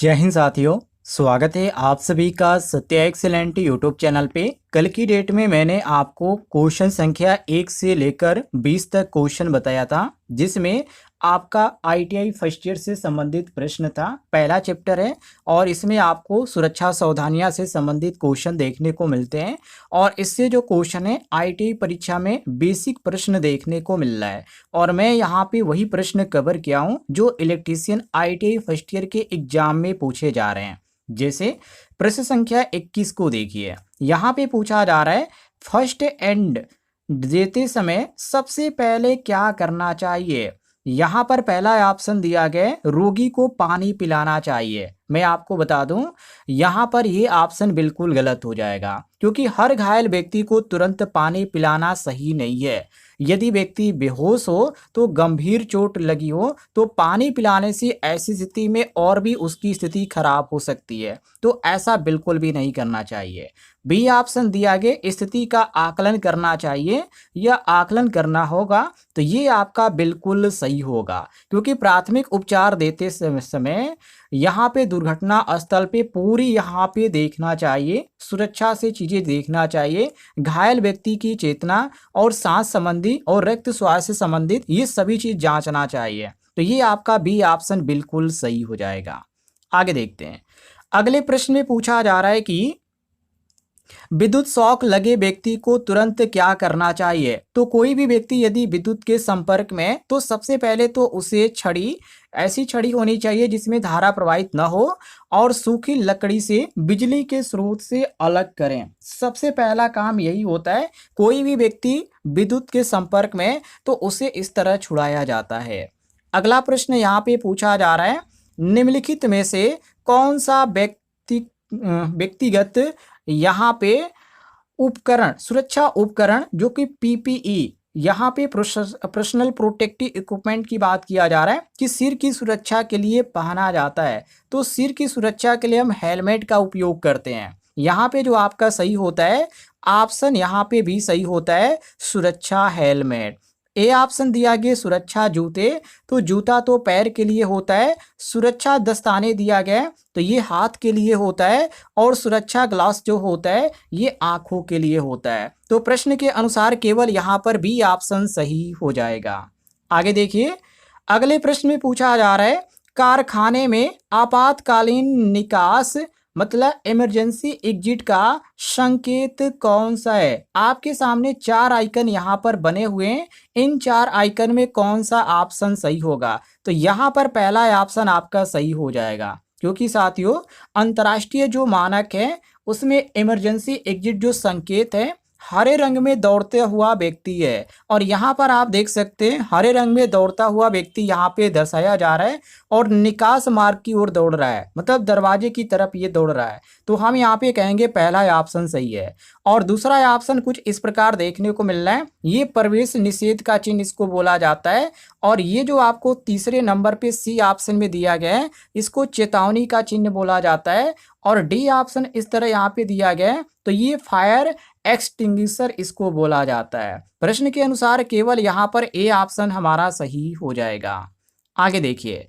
जय हिंद साथियों। स्वागत है आप सभी का सत्या एक्सेलेंट यूट्यूब चैनल पे। कल की डेट में मैंने आपको क्वेश्चन संख्या 1 से लेकर 20 तक क्वेश्चन बताया था, जिसमें आपका आईटीआई फर्स्ट ईयर से संबंधित प्रश्न था। पहला चैप्टर है और इसमें आपको सुरक्षा सावधानियां से संबंधित क्वेश्चन देखने को मिलते हैं। और इससे जो क्वेश्चन है आईटीआई परीक्षा में बेसिक प्रश्न देखने को मिल रहा है। और मैं यहाँ पे वही प्रश्न कवर किया हूँ जो इलेक्ट्रीशियन आईटीआई फर्स्ट ईयर के एग्जाम में पूछे जा रहे हैं। जैसे प्रश्न संख्या 21 को देखिए, यहाँ पे पूछा जा रहा है फर्स्ट एड देते समय सबसे पहले क्या करना चाहिए। यहाँ पर पहला ऑप्शन दिया गया है रोगी को पानी पिलाना चाहिए। मैं आपको बता दूं यहाँ पर ये ऑप्शन बिल्कुल गलत हो जाएगा, क्योंकि हर घायल व्यक्ति को तुरंत पानी पिलाना सही नहीं है। यदि व्यक्ति बेहोश हो तो गंभीर चोट लगी हो तो पानी पिलाने से ऐसी स्थिति में और भी उसकी स्थिति खराब हो सकती है, तो ऐसा बिल्कुल भी नहीं करना चाहिए। बी ऑप्शन दिया गया स्थिति का आकलन करना चाहिए या आकलन करना होगा, तो ये आपका बिल्कुल सही होगा, क्योंकि प्राथमिक उपचार देते समय यहाँ पे दुर्घटना स्थल पे पूरी यहाँ पे देखना चाहिए, सुरक्षा से चीज़ें देखना चाहिए, घायल व्यक्ति की चेतना और सांस संबंधी और रक्त स्वास्थ्य से संबंधित ये सभी चीज़ जांचना चाहिए। तो ये आपका बी ऑप्शन बिल्कुल सही हो जाएगा। आगे देखते हैं। अगले प्रश्न में पूछा जा रहा है कि विद्युत शॉक लगे व्यक्ति को तुरंत क्या करना चाहिए। तो कोई भी व्यक्ति यदि विद्युत के संपर्क में, तो सबसे पहले तो उसे छड़ी, ऐसी छड़ी होनी चाहिए जिसमें धारा प्रवाहित न हो, और सूखी लकड़ी से बिजली के स्रोत से अलग करें। सबसे पहला काम यही होता है। कोई भी व्यक्ति विद्युत के संपर्क में, तो उसे इस तरह छुड़ाया जाता है। अगला प्रश्न यहाँ पे पूछा जा रहा है निम्नलिखित में से कौन सा व्यक्तिगत यहाँ पे उपकरण, सुरक्षा उपकरण जो कि पीपीई, यहाँ पे पर्सनल प्रोटेक्टिव इक्विपमेंट की बात किया जा रहा है कि सिर की सुरक्षा के लिए पहना जाता है। तो सिर की सुरक्षा के लिए हम हेलमेट का उपयोग करते हैं। यहाँ पे जो आपका सही होता है ऑप्शन यहाँ पे भी सही होता है, सुरक्षा हेलमेट। ए ऑप्शन दिया गया सुरक्षा जूते, तो जूता तो पैर के लिए होता है। सुरक्षा दस्ताने दिया गया तो ये हाथ के लिए होता है, और सुरक्षा ग्लास जो होता है ये आंखों के लिए होता है। तो प्रश्न के अनुसार केवल यहाँ पर बी ऑप्शन सही हो जाएगा। आगे देखिए। अगले प्रश्न में पूछा जा रहा है कारखाने में आपातकालीन निकास मतलब इमरजेंसी एग्जिट का संकेत कौन सा है। आपके सामने 4 आइकन यहाँ पर बने हुए हैं। इन 4 आइकन में कौन सा ऑप्शन सही होगा। तो यहाँ पर पहला ऑप्शन आपका सही हो जाएगा, क्योंकि साथियों अंतर्राष्ट्रीय जो मानक है उसमें इमरजेंसी एग्जिट जो संकेत है हरे रंग में दौड़ते हुआ व्यक्ति है। और यहाँ पर आप देख सकते हैं हरे रंग में दौड़ता हुआ व्यक्ति यहाँ पे दर्शाया जा रहा है, और निकास मार्ग की ओर दौड़ रहा है, मतलब दरवाजे की तरफ ये दौड़ रहा है। तो हम यहाँ पे कहेंगे पहला ऑप्शन सही है। और दूसरा ऑप्शन कुछ इस प्रकार देखने को मिल रहा है, ये प्रवेश निषेध का चिन्ह इसको बोला जाता है। और ये जो आपको तीसरे नंबर पे सी ऑप्शन में दिया गया है इसको चेतावनी का चिन्ह बोला जाता है। और डी ऑप्शन इस तरह यहाँ पे दिया गया है तो ये फायर एक्सटिंग्विशर इसको बोला जाता है। प्रश्न के अनुसार केवल यहाँ पर ए ऑप्शन हमारा सही हो जाएगा। आगे देखिए।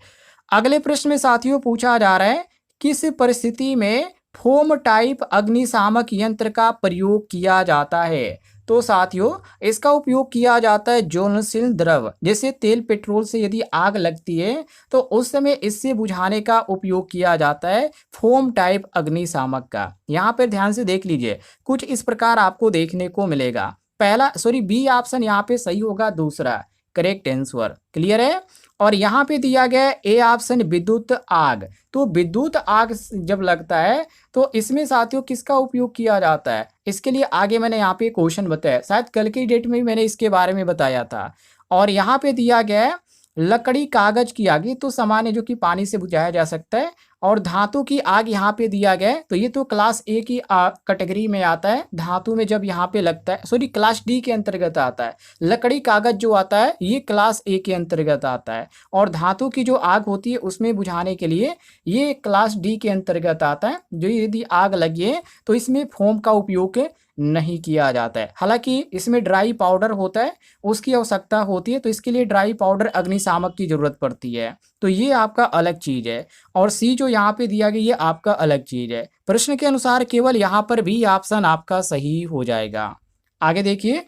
अगले प्रश्न में साथियों पूछा जा रहा है किस परिस्थिति में फोम टाइप अग्निशामक यंत्र का प्रयोग किया जाता है। तो साथियों इसका उपयोग किया जाता है ज्वलनशील द्रव, जैसे तेल पेट्रोल से यदि आग लगती है तो उस समय इससे बुझाने का उपयोग किया जाता है फोम टाइप अग्निशामक का। यहाँ पर ध्यान से देख लीजिए, कुछ इस प्रकार आपको देखने को मिलेगा। बी ऑप्शन यहाँ पे सही होगा, दूसरा करेक्ट आंसर। क्लियर है। और यहाँ पे दिया गया है ए ऑप्शन विद्युत आग। तो विद्युत आग जब लगता है तो इसमें साथियों किसका उपयोग किया जाता है, इसके लिए आगे मैंने यहाँ पे क्वेश्चन बताया, शायद कल की डेट में भी मैंने इसके बारे में बताया था। और यहाँ पे दिया गया है लकड़ी कागज की आग, तो सामान्य जो कि पानी से बुझाया जा सकता है। और धातु की आग यहाँ पे दिया गया है, तो ये तो क्लास ए की कैटेगरी में आता है। धातु में जब यहाँ पे लगता है, सॉरी क्लास डी के अंतर्गत आता है। लकड़ी कागज जो आता है ये क्लास ए के अंतर्गत आता है। और धातु की जो आग होती है उसमें बुझाने के लिए ये क्लास डी के अंतर्गत आता है। जो यदि आग लगी है तो इसमें फोम का उपयोग नहीं किया जाता है। हालांकि इसमें ड्राई पाउडर होता है, उसकी आवश्यकता होती है, तो इसके लिए ड्राई पाउडर अग्निशामक की जरूरत पड़ती है। तो ये आपका अलग चीज़ है। और सी जो यहाँ पे दिया गया ये आपका अलग चीज है। प्रश्न के अनुसार केवल यहाँ पर बी ऑप्शन आपका सही हो जाएगा। आगे देखिए,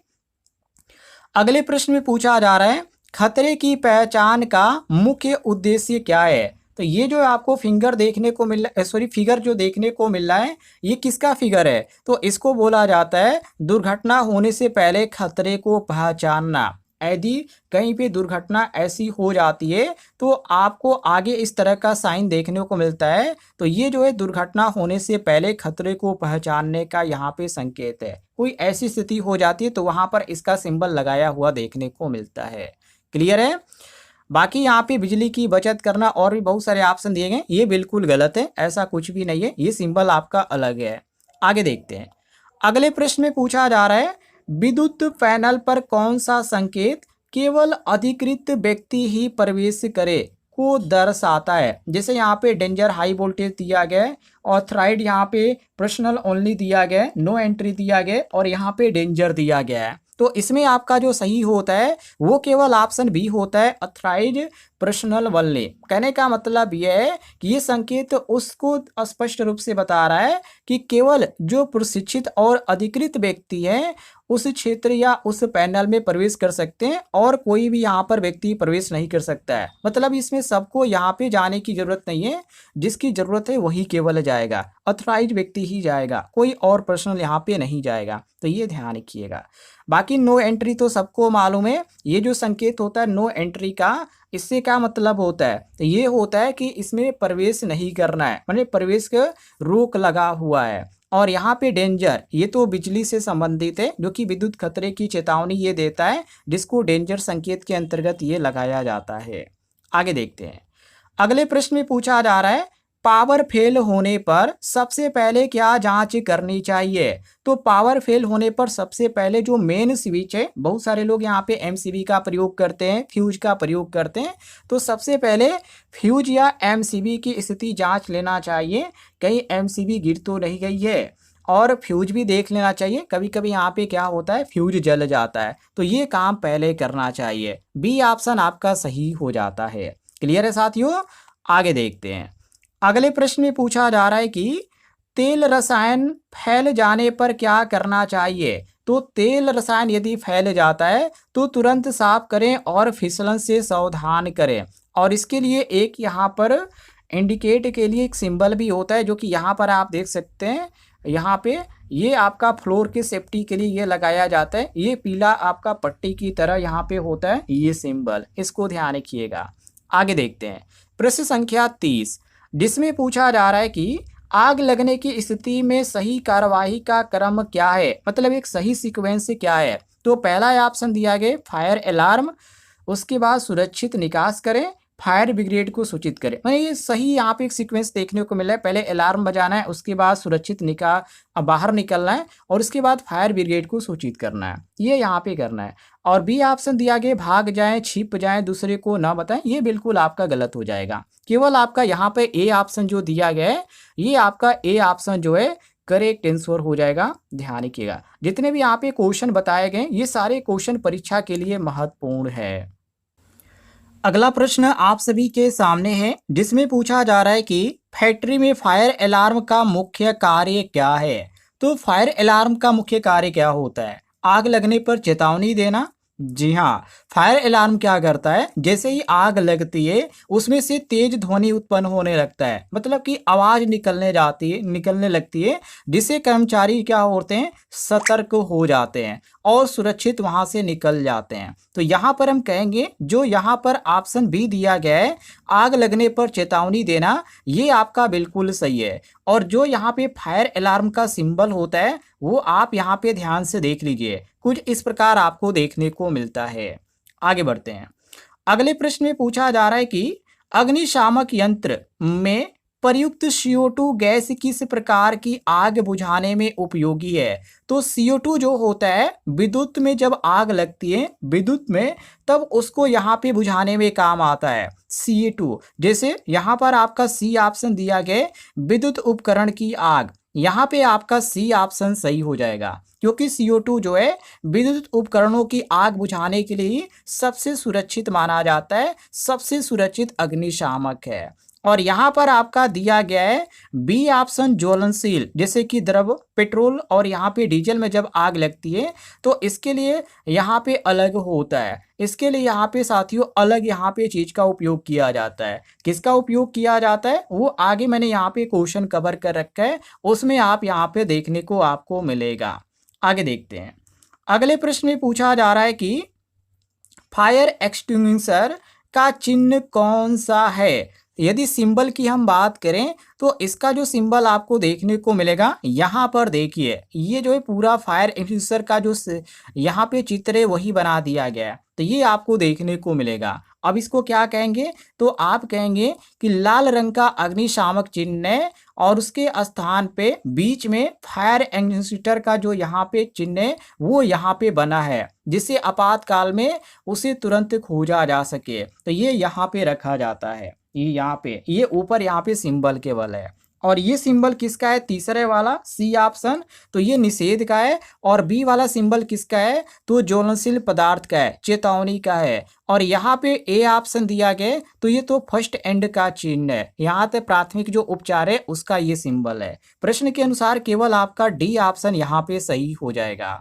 अगले प्रश्न में पूछा जा रहा है खतरे की पहचान का मुख्य उद्देश्य क्या है। तो ये जो आपको फिंगर देखने को मिल सॉरी फिगर जो देखने को मिल रहा है ये किसका फिगर है, तो इसको बोला जाता है दुर्घटना होने से पहले खतरे को पहचानना। यदि कहीं पे दुर्घटना ऐसी हो जाती है तो आपको आगे इस तरह का साइन देखने को मिलता है, तो ये जो है दुर्घटना होने से पहले खतरे को पहचानने का यहाँ पे संकेत है। कोई ऐसी स्थिति हो जाती है तो वहां पर इसका सिंबल लगाया हुआ देखने को मिलता है। क्लियर है। बाकी यहाँ पे बिजली की बचत करना और भी बहुत सारे ऑप्शन दिए गए, ये बिल्कुल गलत है, ऐसा कुछ भी नहीं है, ये सिंबल आपका अलग है। आगे देखते हैं, अगले प्रश्न में पूछा जा रहा है विद्युत पैनल पर कौन सा संकेत केवल अधिकृत व्यक्ति ही प्रवेश करे को दर्शाता है। जैसे यहाँ पे डेंजर हाई वोल्टेज दिया गया है, ऑथराइड यहाँ पे पर्सनल ओनली दिया गया है, नो एंट्री दिया गया है और यहाँ पे डेंजर दिया गया है। तो इसमें आपका जो सही होता है वो केवल ऑप्शन बी होता है, ऑथराइज पर्सनल ओनली। कहने का मतलब यह है कि ये संकेत उसको स्पष्ट रूप से बता रहा है कि केवल जो प्रशिक्षित और अधिकृत व्यक्ति हैं उस क्षेत्र या उस पैनल में प्रवेश कर सकते हैं और कोई भी यहाँ पर व्यक्ति प्रवेश नहीं कर सकता है। मतलब इसमें सबको यहाँ पे जाने की जरूरत नहीं है, जिसकी जरूरत है वही केवल जाएगा, ऑथराइज व्यक्ति ही जाएगा, कोई और पर्सनल यहाँ पे नहीं जाएगा। तो ये ध्यान रखिएगा। बाकी नो एंट्री तो सबको मालूम है, ये जो संकेत होता है नो एंट्री का, इससे क्या मतलब होता है, तो ये होता है कि इसमें प्रवेश नहीं करना है, मतलब प्रवेश का रोक लगा हुआ है। और यहाँ पे डेंजर, ये तो बिजली से संबंधित है, जो कि विद्युत खतरे की चेतावनी ये देता है, जिसको डेंजर संकेत के अंतर्गत ये लगाया जाता है। आगे देखते हैं, अगले प्रश्न में पूछा जा रहा है पावर फेल होने पर सबसे पहले क्या जांच करनी चाहिए। तो पावर फेल होने पर सबसे पहले जो मेन स्विच है, बहुत सारे लोग यहाँ पे एमसीबी का प्रयोग करते हैं, फ्यूज का प्रयोग करते हैं, तो सबसे पहले फ्यूज या एमसीबी की स्थिति जांच लेना चाहिए, कहीं एमसीबी गिर तो नहीं गई है। और फ्यूज भी देख लेना चाहिए, कभी कभी यहाँ पे क्या होता है फ्यूज जल जाता है, तो ये काम पहले करना चाहिए। बी ऑप्शन आपका सही हो जाता है। क्लियर है साथियों। आगे देखते हैं, अगले प्रश्न में पूछा जा रहा है कि तेल रसायन फैल जाने पर क्या करना चाहिए। तो तेल रसायन यदि फैल जाता है तो तुरंत साफ करें और फिसलन से सावधान करें। और इसके लिए एक यहाँ पर इंडिकेट के लिए एक सिंबल भी होता है, जो कि यहाँ पर आप देख सकते हैं, यहाँ पे ये आपका फ्लोर के सेफ्टी के लिए ये लगाया जाता है, ये पीला आपका पट्टी की तरह यहाँ पे होता है ये सिंबल, इसको ध्यान रखिएगा। आगे देखते हैं, प्रश्न संख्या 30, जिसमें पूछा जा रहा है कि आग लगने की स्थिति में सही कार्यवाही का क्रम क्या है, मतलब एक सही सीक्वेंस क्या है। तो पहला ऑप्शन दिया गया फायर अलार्म, उसके बाद सुरक्षित निकास करें, फायर ब्रिगेड को सूचित करें। मतलब ये सही यहाँ पे एक सीक्वेंस देखने को मिला है, पहले अलार्म बजाना है, उसके बाद सुरक्षित बाहर निकलना है और उसके बाद फायर ब्रिगेड को सूचित करना है, ये यहाँ पे करना है। और बी ऑप्शन दिया गया भाग जाएं, छिप जाएं, दूसरे को ना बताएं, ये बिल्कुल आपका गलत हो जाएगा। केवल आपका यहाँ पे ए ऑप्शन जो दिया गया है, ये आपका ए ऑप्शन जो है करेक्ट आंसर हो जाएगा। ध्यान रखिएगा, जितने भी यहाँ पे क्वेश्चन बताए गए ये सारे क्वेश्चन परीक्षा के लिए महत्वपूर्ण है। अगला प्रश्न आप सभी के सामने है, जिसमें पूछा जा रहा है कि फैक्ट्री में फायर अलार्म का मुख्य कार्य क्या है। तो फायर अलार्म का मुख्य कार्य क्या होता है, आग लगने पर चेतावनी देना। जी हाँ, फायर अलार्म क्या करता है, जैसे ही आग लगती है उसमें से तेज ध्वनि उत्पन्न होने लगता है, मतलब कि आवाज निकलने लगती है, जिससे कर्मचारी क्या होते हैं सतर्क हो जाते हैं और सुरक्षित वहां से निकल जाते हैं। तो यहाँ पर हम कहेंगे जो यहाँ पर ऑप्शन बी दिया गया है आग लगने पर चेतावनी देना, ये आपका बिल्कुल सही है। और जो यहाँ पे फायर अलार्म का सिंबल होता है वो आप यहाँ पे ध्यान से देख लीजिए, कुछ इस प्रकार आपको देखने को मिलता है। आगे बढ़ते हैं, अगले प्रश्न में पूछा जा रहा है कि अग्निशामक यंत्र में प्रयुक्त CO2 गैस किस प्रकार की आग बुझाने में उपयोगी है। तो CO2 जो होता है विद्युत में जब आग लगती है विद्युत में, तब उसको यहाँ पे बुझाने में काम आता है CO2। जैसे यहाँ पर आपका सी ऑप्शन दिया गया विद्युत उपकरण की आग, यहाँ पे आपका सी ऑप्शन सही हो जाएगा, क्योंकि CO2 जो है विद्युत उपकरणों की आग बुझाने के लिए सबसे सुरक्षित माना जाता है, सबसे सुरक्षित अग्निशामक है। और यहाँ पर आपका दिया गया है बी ऑप्शन ज्वलनशील, जैसे कि द्रव पेट्रोल और यहाँ पे डीजल में जब आग लगती है तो इसके लिए यहाँ पे अलग होता है। इसके लिए यहाँ पे साथियों अलग यहाँ पे चीज का उपयोग किया जाता है। किसका उपयोग किया जाता है वो आगे मैंने यहाँ पे क्वेश्चन कवर कर रखा है, उसमें आप यहाँ पे देखने को आपको मिलेगा। आगे देखते हैं। अगले प्रश्न में पूछा जा रहा है कि फायर एक्सटिंग्विशर का चिन्ह कौन सा है। यदि सिंबल की हम बात करें तो इसका जो सिंबल आपको देखने को मिलेगा यहाँ पर देखिए, ये जो है पूरा फायर एक्सटिंग्विशर का जो यहाँ पे चित्र है वही बना दिया गया है, तो ये आपको देखने को मिलेगा। अब इसको क्या कहेंगे तो आप कहेंगे कि लाल रंग का अग्निशामक चिन्ह है और उसके स्थान पे बीच में फायर एक्सटिंग्विशर का जो यहाँ पे चिन्ह है वो यहाँ पे बना है, जिससे आपातकाल में उसे तुरंत खोजा जा सके। तो ये यहाँ पे रखा जाता है, ये यहाँ पे, ये ऊपर यहाँ पे सिंबल केवल है। और ये सिंबल किसका है, तीसरे वाला सी ऑप्शन, तो ये निषेध का है। और बी वाला सिंबल किसका है तो ज्वलनशील पदार्थ का है, चेतावनी का है। और यहाँ पे ए ऑप्शन दिया गया तो ये तो फर्स्ट एंड का चिन्ह है, यहाँ तक प्राथमिक जो उपचार है उसका ये सिंबल है। प्रश्न के अनुसार केवल आपका डी ऑप्शन यहाँ पे सही हो जाएगा।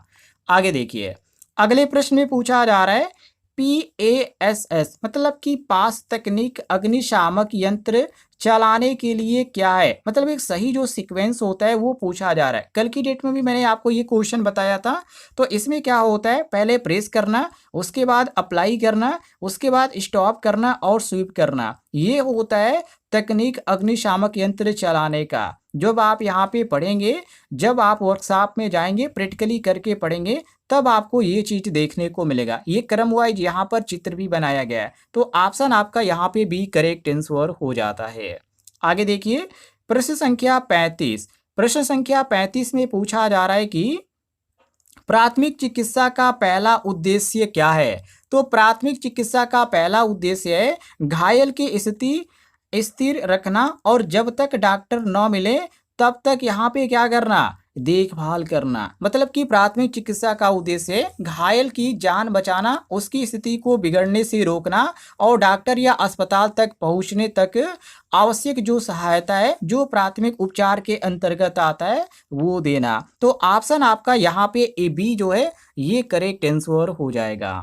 आगे देखिए। अगले प्रश्न में पूछा जा रहा है PASS मतलब कि पास तकनीक अग्निशामक यंत्र चलाने के लिए क्या है, मतलब एक सही जो सीक्वेंस होता है वो पूछा जा रहा है। कल की डेट में भी मैंने आपको ये क्वेश्चन बताया था। तो इसमें क्या होता है, पहले प्रेस करना, उसके बाद अप्लाई करना, उसके बाद स्टॉप करना और स्वीप करना, ये होता है तकनीक अग्निशामक यंत्र चलाने का। जब आप यहाँ पे पढ़ेंगे, जब आप वर्कशॉप में जाएंगे प्रैक्टिकली करके पढ़ेंगे, तब आपको ये चीज देखने को मिलेगा। ये क्रम वाइज यहाँ पर चित्र भी बनाया गया है। तो ऑप्शन आपका यहाँ पे भी करेक्ट आंसर हो जाता है। आगे देखिए। प्रश्न संख्या 35। प्रश्न संख्या 35 में पूछा जा रहा है कि प्राथमिक चिकित्सा का पहला उद्देश्य क्या है। तो प्राथमिक चिकित्सा का पहला उद्देश्य है घायल की स्थिति स्थिर रखना और जब तक डॉक्टर न मिले तब तक यहाँ पे क्या करना, देखभाल करना। मतलब कि प्राथमिक चिकित्सा का उद्देश्य है घायल की जान बचाना, उसकी स्थिति को बिगड़ने से रोकना और डॉक्टर या अस्पताल तक पहुंचने तक आवश्यक जो सहायता है जो प्राथमिक उपचार के अंतर्गत आता है वो देना। तो ऑप्शन आपका यहाँ पे ए बी जो है ये करेक्ट आंसर हो जाएगा।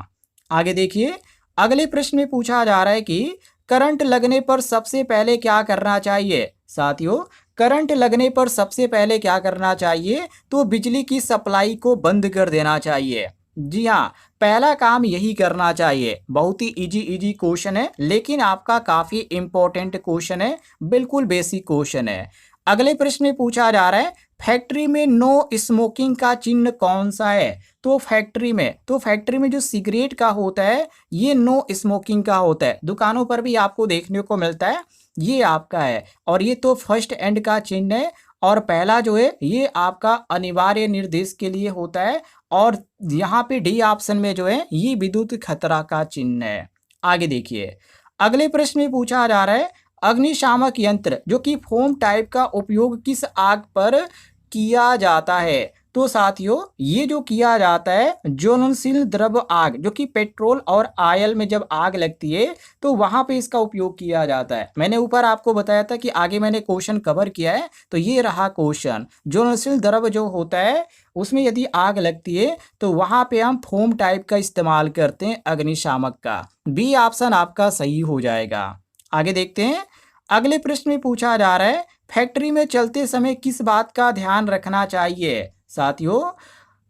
आगे देखिए। अगले प्रश्न में पूछा जा रहा है कि करंट लगने पर सबसे पहले क्या करना चाहिए। साथियों करंट लगने पर सबसे पहले क्या करना चाहिए तो बिजली की सप्लाई को बंद कर देना चाहिए। जी हाँ, पहला काम यही करना चाहिए। बहुत ही इजी क्वेश्चन है, लेकिन आपका काफी इंपॉर्टेंट क्वेश्चन है, बिल्कुल बेसिक क्वेश्चन है। अगले प्रश्न में पूछा जा रहा है फैक्ट्री में नो स्मोकिंग का चिन्ह कौन सा है। तो फैक्ट्री में जो सिगरेट का होता है ये नो स्मोकिंग का होता है, दुकानों पर भी आपको देखने को मिलता है, ये आपका है। और ये तो फर्स्ट एंड का चिन्ह है। और पहला जो है ये आपका अनिवार्य निर्देश के लिए होता है। और यहाँ पे डी ऑप्शन में जो है ये विद्युत खतरा का चिन्ह है। आगे देखिए। अगले प्रश्न में पूछा जा रहा है अग्निशामक यंत्र जो कि फोम टाइप का उपयोग किस आग पर किया जाता है। तो साथियों ये जो किया जाता है ज्वलनशील द्रव आग, जो कि पेट्रोल और ऑयल में जब आग लगती है तो वहां पे इसका उपयोग किया जाता है। मैंने ऊपर आपको बताया था कि आगे मैंने क्वेश्चन कवर किया है, तो ये रहा क्वेश्चन। ज्वलनशील द्रव जो होता है उसमें यदि आग लगती है तो वहां पे हम फोम टाइप का इस्तेमाल करते हैं अग्निशामक का। बी ऑप्शन आपका सही हो जाएगा। आगे देखते हैं। अगले प्रश्न में पूछा जा रहा है फैक्ट्री में चलते समय किस बात का ध्यान रखना चाहिए। साथियों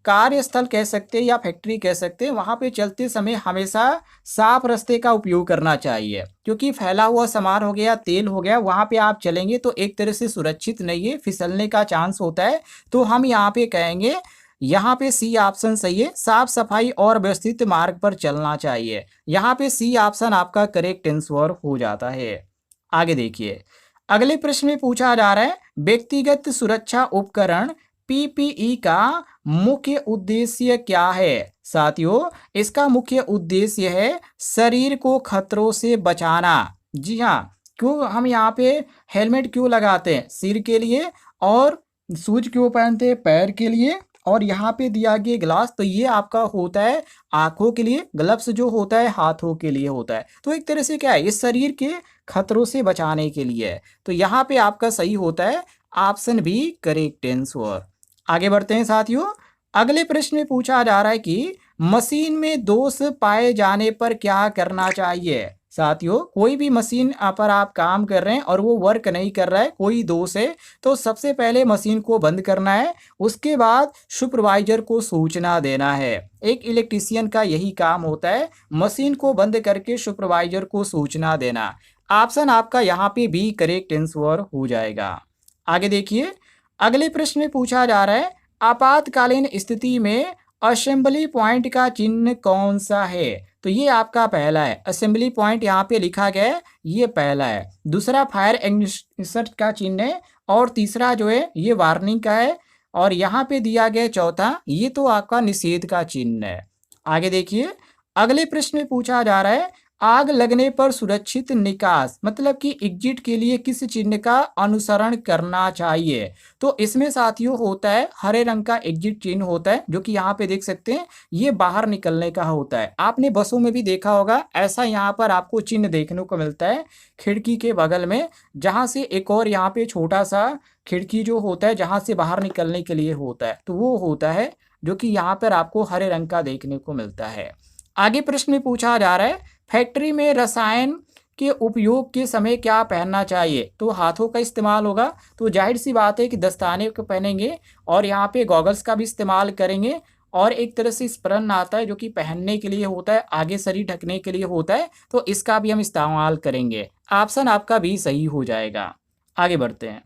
कार्यस्थल कह सकते हैं या फैक्ट्री कह सकते हैं, वहां पे चलते समय हमेशा साफ रास्ते का उपयोग करना चाहिए, क्योंकि फैला हुआ सामान हो गया, तेल हो गया, वहां पे आप चलेंगे तो एक तरह से सुरक्षित नहीं है, फिसलने का चांस होता है। तो हम यहाँ पे कहेंगे, यहाँ पे सी ऑप्शन सही है, साफ सफाई और व्यवस्थित मार्ग पर चलना चाहिए। यहाँ पे सी ऑप्शन आपका करेक्ट आंसर हो जाता है। आगे देखिए। अगले प्रश्न में पूछा जा रहा है व्यक्तिगत सुरक्षा उपकरण PPE का मुख्य उद्देश्य क्या है। साथियों इसका मुख्य उद्देश्य है शरीर को खतरों से बचाना। जी हाँ, क्यों हम यहाँ पे हेलमेट क्यों लगाते हैं, सिर के लिए, और शूज क्यों पहनते हैं, पैर के लिए, और यहाँ पे दिया गया ग्लास, तो ये आपका होता है आंखों के लिए, ग्लव्स जो होता है हाथों के लिए होता है। तो एक तरह से क्या है, ये शरीर के खतरों से बचाने के लिए है। तो यहाँ पे आपका सही होता है ऑप्शन बी करेक्ट आंसर। आगे बढ़ते हैं साथियों। अगले प्रश्न में पूछा जा रहा है कि मशीन में दोष पाए जाने पर क्या करना चाहिए। साथियों, कोई भी मशीन पर आप काम कर रहे हैं और वो वर्क नहीं कर रहा है, कोई दोष है, तो सबसे पहले मशीन को बंद करना है, उसके बाद सुपरवाइजर को सूचना देना है। एक इलेक्ट्रीशियन का यही काम होता है, मशीन को बंद करके सुपरवाइजर को सूचना देना। ऑप्शन आपका यहाँ पे बी करेक्ट आंसर हो जाएगा। आगे देखिए, अगले प्रश्न में पूछा जा रहा है आपातकालीन स्थिति में असेंबली पॉइंट का चिन्ह कौन सा है। तो ये आपका पहला है, असेंबली पॉइंट यहाँ पे लिखा गया है, ये पहला है। दूसरा फायर एक्सटिंग्विशर का चिन्ह है, और तीसरा जो है ये वार्निंग का है, और यहाँ पे दिया गया चौथा, ये तो आपका निषेध का चिन्ह है। आगे देखिए, अगले प्रश्न में पूछा जा रहा है आग लगने पर सुरक्षित निकास, मतलब कि एग्जिट के लिए किस चिन्ह का अनुसरण करना चाहिए। तो इसमें साथियों होता है हरे रंग का एग्जिट चिन्ह होता है, जो कि यहाँ पे देख सकते हैं, ये बाहर निकलने का होता है। आपने बसों में भी देखा होगा, ऐसा यहाँ पर आपको चिन्ह देखने को मिलता है खिड़की के बगल में, जहाँ से एक और यहाँ पे छोटा सा खिड़की जो होता है जहाँ से बाहर निकलने के लिए होता है, तो वो होता है जो कि यहाँ पर आपको हरे रंग का देखने को मिलता है। आगे प्रश्न में पूछा जा रहा है फैक्ट्री में रसायन के उपयोग के समय क्या पहनना चाहिए। तो हाथों का इस्तेमाल होगा, तो जाहिर सी बात है कि दस्ताने को पहनेंगे, और यहाँ पे गॉगल्स का भी इस्तेमाल करेंगे, और एक तरह से स्प्रन आता है जो कि पहनने के लिए होता है, आगे शरीर ढकने के लिए होता है, तो इसका भी हम इस्तेमाल करेंगे। ऑप्शन आपका भी सही हो जाएगा। आगे बढ़ते हैं।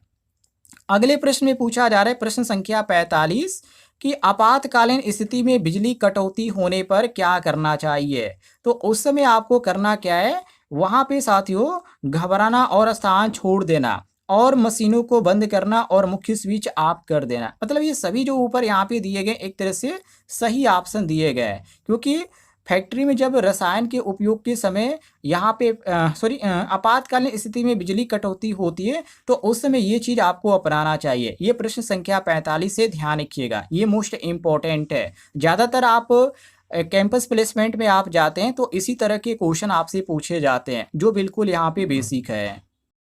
अगले प्रश्न में पूछा जा रहा है प्रश्न संख्या 45 कि आपातकालीन स्थिति में बिजली कटौती होने पर क्या करना चाहिए। तो उस समय आपको करना क्या है, वहाँ पे साथियों घबराना और स्थान छोड़ देना, और मशीनों को बंद करना, और मुख्य स्विच ऑफ कर देना। मतलब ये सभी जो ऊपर यहाँ पे दिए गए एक तरह से सही ऑप्शन दिए गए हैं, क्योंकि फैक्ट्री में जब रसायन के उपयोग के समय यहाँ पे आपातकालीन स्थिति में बिजली कटौती होती है, तो उस समय ये चीज़ आपको अपनाना चाहिए। ये प्रश्न संख्या 45 से ध्यान रखिएगा, ये मोस्ट इम्पॉर्टेंट है। ज़्यादातर आप कैंपस प्लेसमेंट में आप जाते हैं तो इसी तरह के क्वेश्चन आपसे पूछे जाते हैं, जो बिल्कुल यहाँ पे बेसिक है।